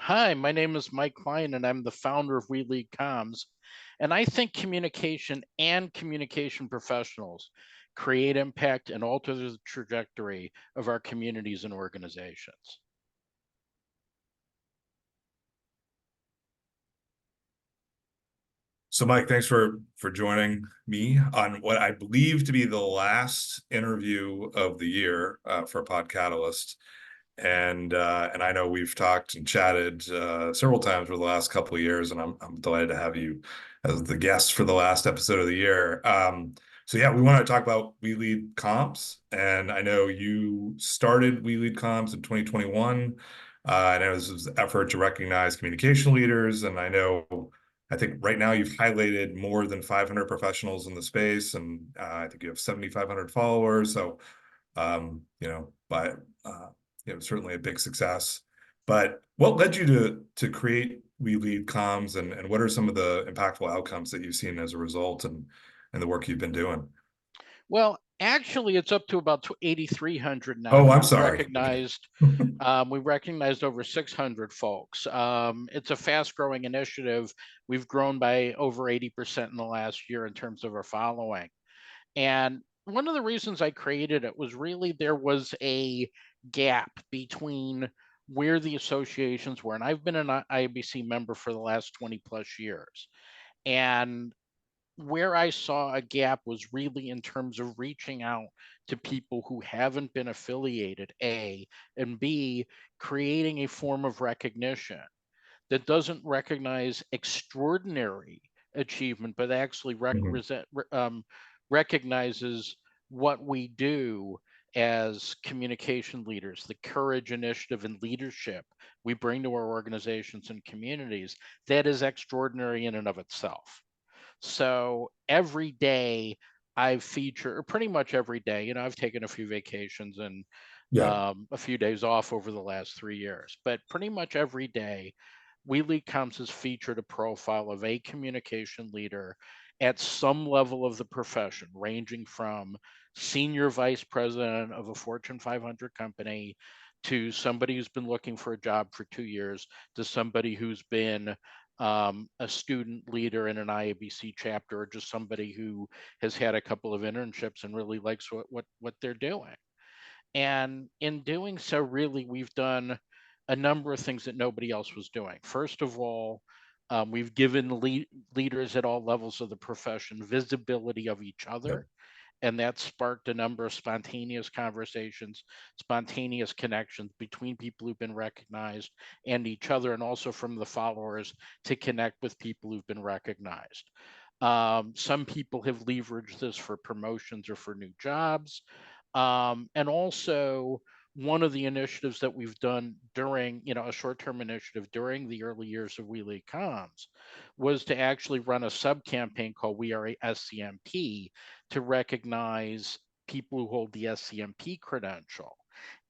Hi, my name is Mike Klein, and I'm the founder of We Lead Comms. And I think communication and communication professionals create impact and alter the trajectory of our communities and organizations. So, Mike, thanks for joining me on what I believe to be the last interview of the year for PodCatalyst. And I know we've talked and chatted several times over the last couple of years, and I'm delighted to have you as the guest for the last episode of the year. So yeah, we want to talk about We Lead Comms, and I know you started We Lead Comms in 2021. And it was an effort to recognize communication leaders, and I think right now you've highlighted more than 500 professionals in the space, and I think you have 7,500 followers. So, you know, by certainly a big success. But what led you to create We Lead Comms, and what are some of the impactful outcomes that you've seen as a result, and the work you've been doing? Well, actually, it's up to about 8,300 now, Oh, and I'm sorry. Okay. we recognized over 600 folks. It's a fast-growing initiative. We've grown by over 80% in the last year in terms of our following. And one of the reasons I created it was really there was a gap between where the associations were. And I've been an IABC member for the last 20 plus years. And where I saw a gap was really in terms of reaching out to people who haven't been affiliated, A, and B, creating a form of recognition that doesn't recognize extraordinary achievement, but actually Mhm. recognizes what we do as communication leaders, the courage, initiative, and leadership we bring to our organizations and communities. That is extraordinary in and of itself. So every day I feature, or pretty much every day, I've taken a few vacations and Yeah. a few days off over the last 3 years, but pretty much every day, Wheelie Comes has featured a profile of a communication leader at some level of the profession, ranging from senior vice president of a Fortune 500 company to somebody who's been looking for a job for 2 years to somebody who's been a student leader in an IABC chapter, or just somebody who has had a couple of internships and really likes what they're doing. And in doing so, really, we've done a number of things that nobody else was doing. First of all, we've given leaders at all levels of the profession visibility of each Yeah. other, and that sparked a number of spontaneous conversations, spontaneous connections between people who've been recognized and each other, and also from the followers to connect with people who've been recognized. Some people have leveraged this for promotions or for new jobs. And also, one of the initiatives that we've done during, a short-term initiative during the early years of Wheelie Comms was to actually run a sub-campaign called We Are a SCMP to recognize people who hold the SCMP credential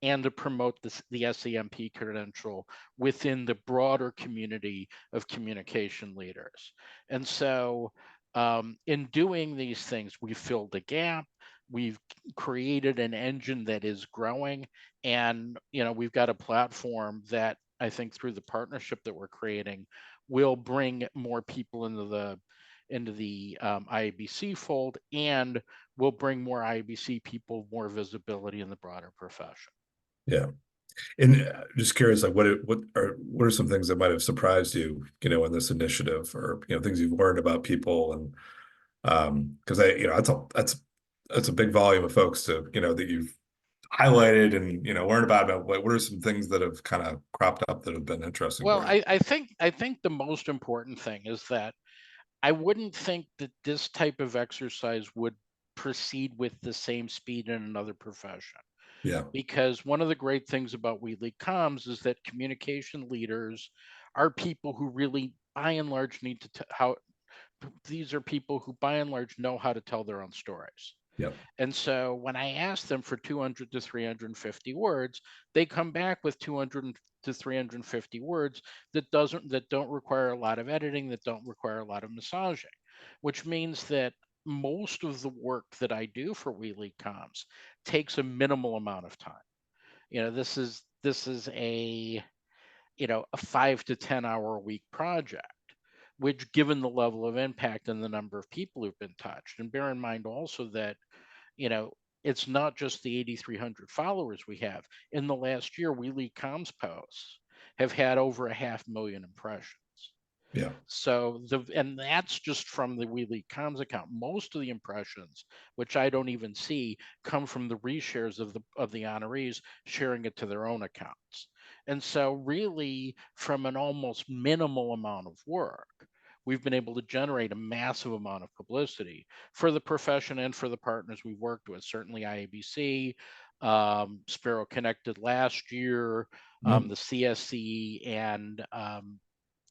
and to promote the SCMP credential within the broader community of communication leaders. And so, in doing these things, we filled a gap. We've created an engine that is growing, and we've got a platform that I think through the partnership that we're creating will bring more people into the IABC fold, and will bring more IABC people more visibility in the broader profession. Yeah. And just curious, like what are some things that might have surprised you, in this initiative, or things you've learned about people, and because that's a big volume of folks to that you've highlighted and learned about what are some things that have kind of cropped up that have been interesting Well, for you? I think the most important thing is that I wouldn't think that this type of exercise would proceed with the same speed in another profession. Yeah. Because one of the great things about Wheatley Comms is that communication leaders are people who really, by and large, need to how these are people who, by and large, know how to tell their own stories. Yeah. And so when I ask them for 200 to 350 words, they come back with 200 to 350 words that don't require a lot of editing, that don't require a lot of massaging, which means that most of the work that I do for Wheelie Comms takes a minimal amount of time. This is a a 5 to 10 hour a week project, which, given the level of impact and the number of people who've been touched, and bear in mind also that, you know, it's not just the 8,300 followers we have. In the last year, We Lead Comms posts have had over 500,000 impressions. Yeah. So and that's just from the We Lead Comms account. Most of the impressions, which I don't even see, come from the reshares of the honorees sharing it to their own accounts. And so really, from an almost minimal amount of work, we've been able to generate a massive amount of publicity for the profession and for the partners we've worked with. Certainly IABC, Sparrow Connected last year, Mhm. the CSC, and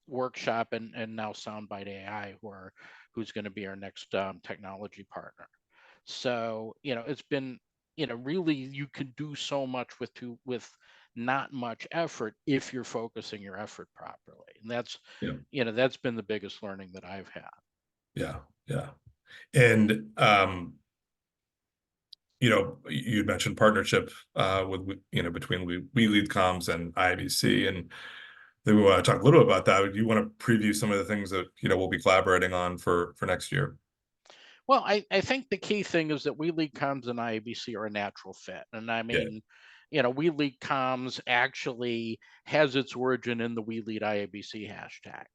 Workshop, and now Soundbite AI, who's going to be our next technology partner. So it's been really, you can do so much with not much effort if you're focusing your effort properly, and Yeah. that's been the biggest learning that I've had. Yeah. Yeah. And you mentioned partnership with between We Lead Comms and IABC, and then we want to talk a little about that. Do you want to preview some of the things that we'll be collaborating on for next year? Well, I think the key thing is that We Lead Comms and IABC are a natural fit. And I Yeah. mean, We Lead Comms actually has its origin in the We Lead IABC hashtag.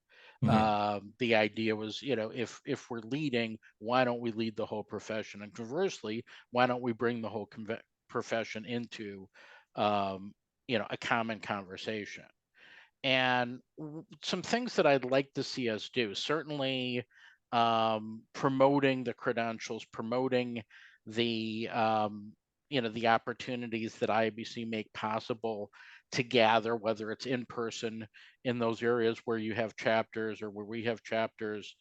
Mhm. The idea was, if we're leading, why don't we lead the whole profession? And conversely, why don't we bring the whole profession into, a common conversation? And some things that I'd like to see us do, certainly promoting the credentials, promoting the the opportunities that IABC make possible to gather, whether it's in person in those areas where you have chapters or where we have chapters,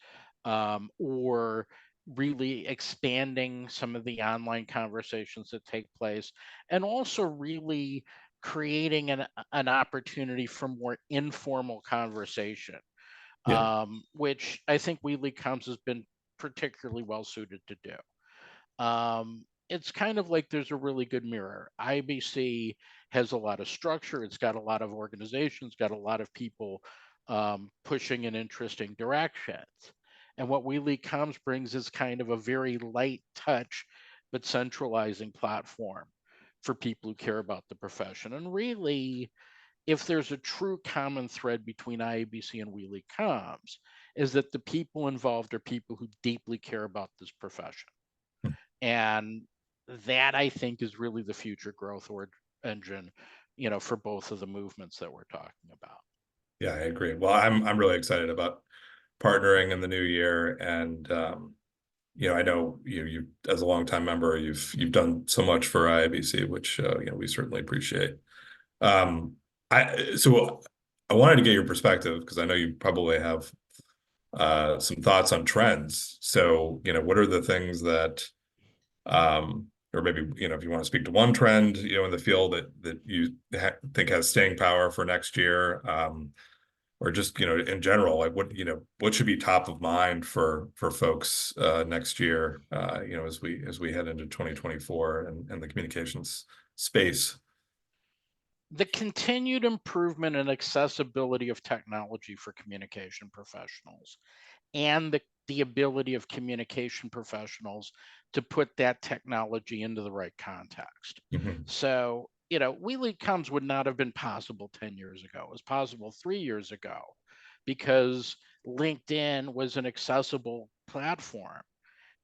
or really expanding some of the online conversations that take place, and also really creating an opportunity for more informal conversation, Yeah. which I think Wheatley Combs has been particularly well suited to do. It's kind of like there's a really good mirror. IBC has a lot of structure. It's got a lot of organizations, got a lot of people pushing in interesting directions. And what Wheatley Combs brings is kind of a very light touch, but centralizing platform for people who care about the profession. And really, if there's a true common thread between IABC and Wheatley Comms, is that the people involved are people who deeply care about this profession. And that, I think, is really the future growth engine, for both of the movements that we're talking about. Yeah, I agree. Well, I'm really excited about partnering in the new year, and I know you as a longtime member, you've done so much for IABC, which we certainly appreciate. Um, so I wanted to get your perspective because I know you probably have some thoughts on trends. So what are the things that or maybe if you want to speak to one trend in the field that you think has staying power for next year, or just in general, like what should be top of mind for folks next year, as we head into 2024 and the communications space. The continued improvement and accessibility of technology for communication professionals, and the ability of communication professionals to put that technology into the right context. Mhm. So, Wheelie Comes would not have been possible 10 years ago. It was possible 3 years ago because LinkedIn was an accessible platform,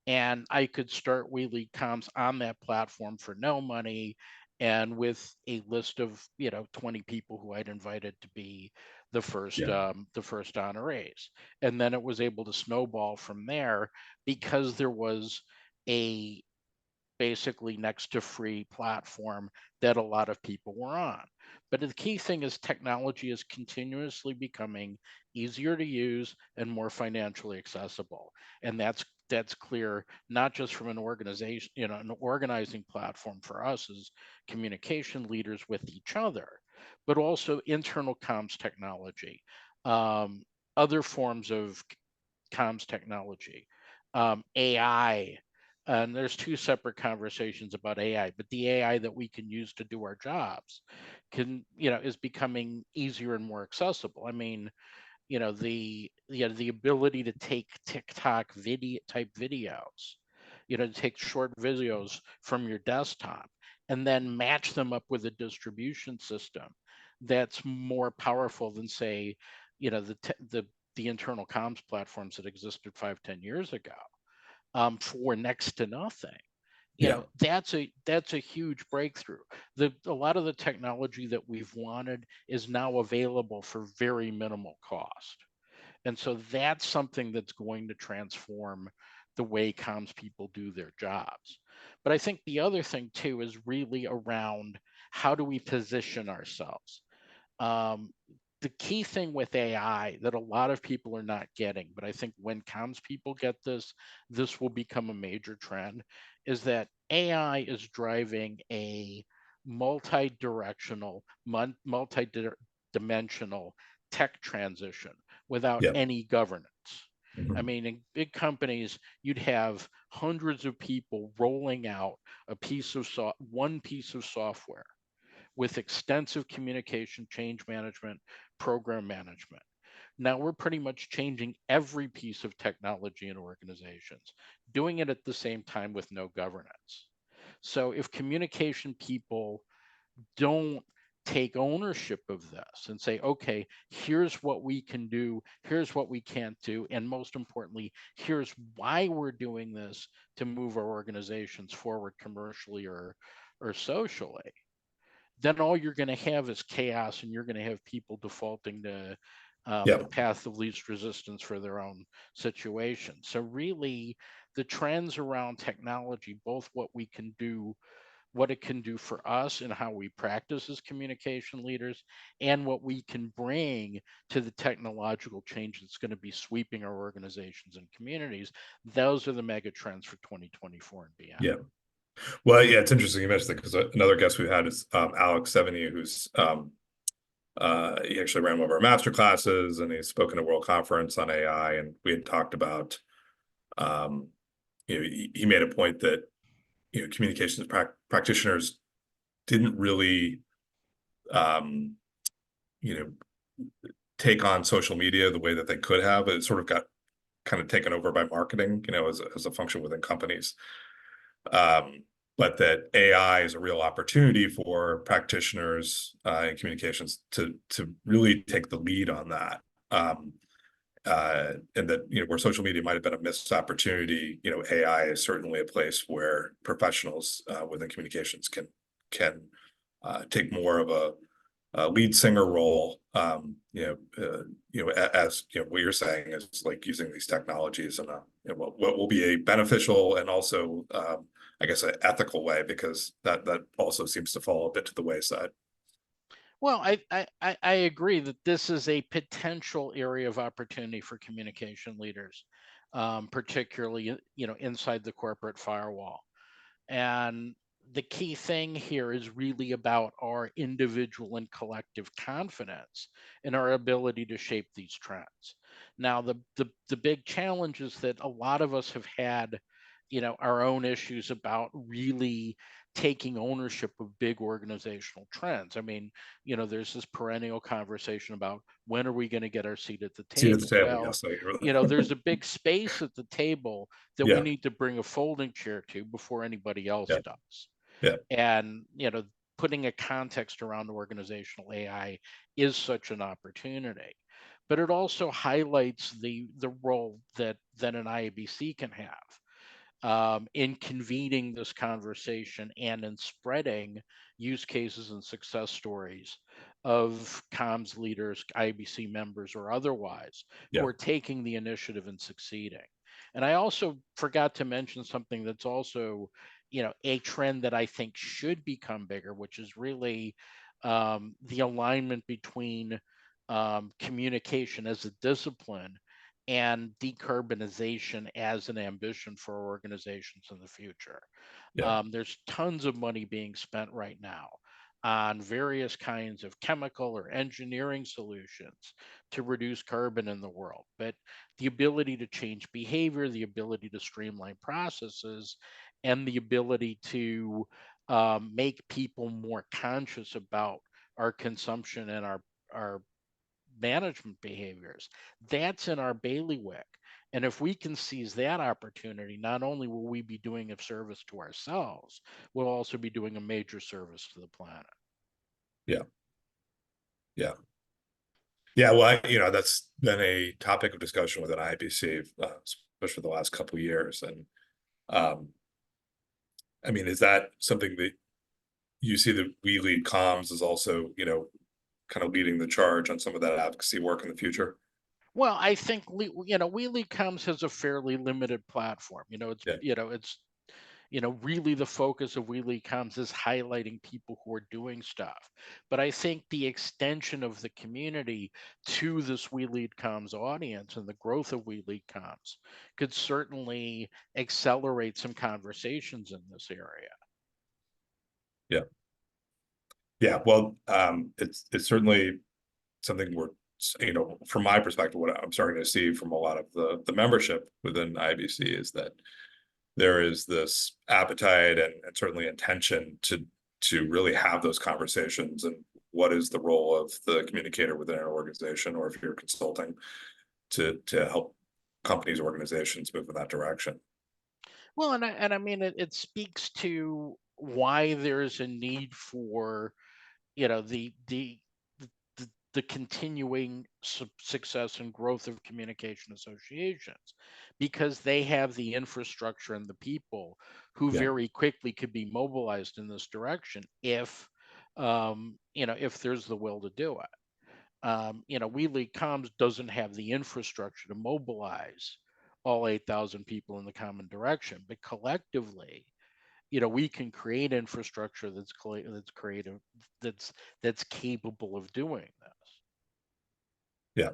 and I could start Wheelie Comms on that platform for no money, and with a list of 20 people who I'd invited to be Yeah. the first honorees, and then it was able to snowball from there because there was a basically next to free platform that a lot of people were on. But the key thing is technology is continuously becoming easier to use and more financially accessible. And that's clear not just from an organization, an organizing platform for us as communication leaders with each other, but also internal comms technology, other forms of comms technology, AI, And there's two separate conversations about AI, but the AI that we can use to do our jobs is becoming easier and more accessible. I mean, the ability to take TikTok video type videos, to take short videos from your desktop and then match them up with a distribution system that's more powerful than, say, the internal comms platforms that existed 5-10 years ago, for next to nothing. Yeah. That's a huge breakthrough. A lot of the technology that we've wanted is now available for very minimal cost. And so that's something that's going to transform the way comms people do their jobs. But I think the other thing too is really around how do we position ourselves? Um, the key thing with AI that a lot of people are not getting, but I think when comms people get this, this will become a major trend, is that AI is driving a multi-directional, multi-dimensional tech transition without Yeah. any governance. I Mhm. mean, in big companies, you'd have hundreds of people rolling out one piece of software with extensive communication, change management, program management. Now we're pretty much changing every piece of technology in organizations, doing it at the same time with no governance. So if communication people don't take ownership of this and say, okay, here's what we can do, here's what we can't do, and most importantly, here's why we're doing this to move our organizations forward commercially or socially, then all you're going to have is chaos, and you're going to have people defaulting to Yeah. the path of least resistance for their own situation. So really, the trends around technology, both what it can do for us and how we practice as communication leaders, and what we can bring to the technological change that's going to be sweeping our organizations and communities, those are the mega trends for 2024 and beyond. Yeah. Well, yeah, it's interesting you mentioned that because another guest we've had is Alex Sevigny, who's he actually ran one of our master classes and he's spoken at a World Conference on AI. And we had talked about, um, he made a point that, communications practitioners didn't really, um, you know, take on social media the way that they could have. It sort of got kind of taken over by marketing, as a function within companies. Um, but that AI is a real opportunity for practitioners in communications to really take the lead on that. And that, where social media might have been a missed opportunity, AI is certainly a place where professionals within communications can take more of a lead singer role. As what you're saying is like using these technologies in what will be a beneficial and also, I guess, an ethical way, because that also seems to fall a bit to the wayside. Well, I agree that this is a potential area of opportunity for communication leaders, particularly inside the corporate firewall. And the key thing here is really about our individual and collective confidence in our ability to shape these trends. Now, the big challenge is that a lot of us have had, our own issues about really taking ownership of big organizational trends. I mean, there's this perennial conversation about when are we going to get our seat at the Seat at the table? table, Well, yes, I hear there's that. a big space at the table that we Yeah, need to bring a folding chair to before anybody else yeah, does. yeah, And, putting a context around organizational AI is such an opportunity. But it also highlights the role that an IABC can have, in convening this conversation and in spreading use cases and success stories of comms leaders, IBC members, or otherwise, who yeah, are taking the initiative and succeeding. And I also forgot to mention something that's also, a trend that I think should become bigger, which is really the alignment between communication as a discipline and decarbonization as an ambition for organizations in the future. yeah, There's tons of money being spent right now on various kinds of chemical or engineering solutions to reduce carbon in the world. But the ability to change behavior, the ability to streamline processes, and the ability to make people more conscious about our consumption and our management behaviors, that's in our bailiwick. And if we can seize that opportunity, not only will we be doing a service to ourselves, we'll also be doing a major service to the planet. Yeah. Yeah. Yeah. Well, that's been a topic of discussion within IABC, especially the last couple of years. And um, I mean, is that something that you see that We Lead Comms is also, kind of leading the charge on some of that advocacy work in the future? Well, I think Wheelie Comes has a fairly limited platform. Yeah. Really the focus of Wheelie Comes is highlighting people who are doing stuff. But I think the extension of the community to this Wheelie Comes audience and the growth of Wheelie Comes could certainly accelerate some conversations in this area. Yeah. Yeah. Well, it's certainly something we're, from my perspective, what I'm starting to see from a lot of the membership within IBC is that there is this appetite and certainly intention to really have those conversations, and what is the role of the communicator within an organization, or if you're consulting to help companies, organizations move in that direction. Well, and I mean it speaks to why there's a need for the continuing success and growth of communication associations, because they have the infrastructure and the people who Yeah. very quickly could be mobilized in this direction if there's the will to do it. Wheelie Comms doesn't have the infrastructure to mobilize all 8,000 people in the common direction, but collectively, we can create infrastructure that's creative, that's capable of doing this. Yeah.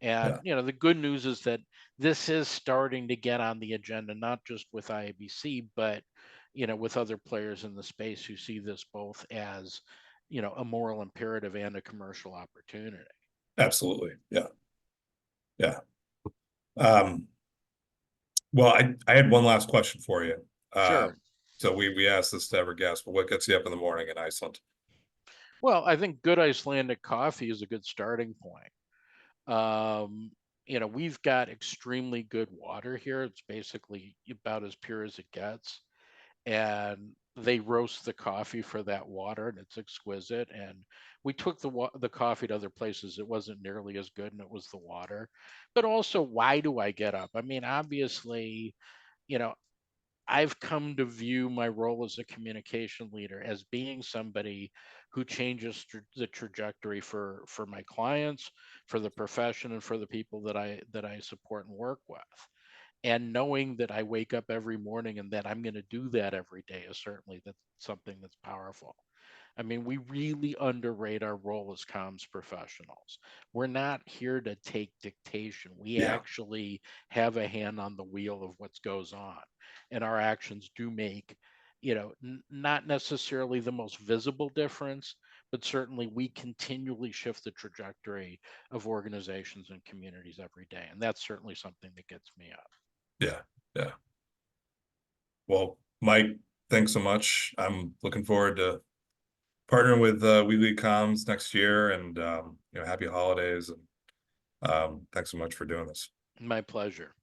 And Yeah. the good news is that this is starting to get on the agenda, not just with IABC, but with other players in the space who see this both as a moral imperative and a commercial opportunity. Absolutely. Yeah. Yeah. Um, well, I had one last question for you. Sure. So we asked this to every guest, but what gets you up in the morning in Iceland? Well, I think good Icelandic coffee is a good starting point. Um, we've got extremely good water here. It's basically about as pure as it gets. And they roast the coffee for that water, and it's exquisite. And we took the coffee to other places. It wasn't nearly as good, and it was the water. But also, why do I get up? I mean, obviously, you know, I've come to view my role as a communication leader as being somebody who changes the trajectory for my clients, for the profession, and for the people that I support and work with. And knowing that I wake up every morning and that I'm going to do that every day is certainly that's something that's powerful. I mean, we really underrate our role as comms professionals. We're not here to take dictation. We Yeah. actually have a hand on the wheel of what goes on. And our actions do make, not necessarily the most visible difference, but certainly we continually shift the trajectory of organizations and communities every day. And that's certainly something that gets me up. Yeah. Yeah. Well, Mike, thanks so much. I'm looking forward to partnering with We Lead Comms next year, and happy holidays, and thanks so much for doing this. My pleasure.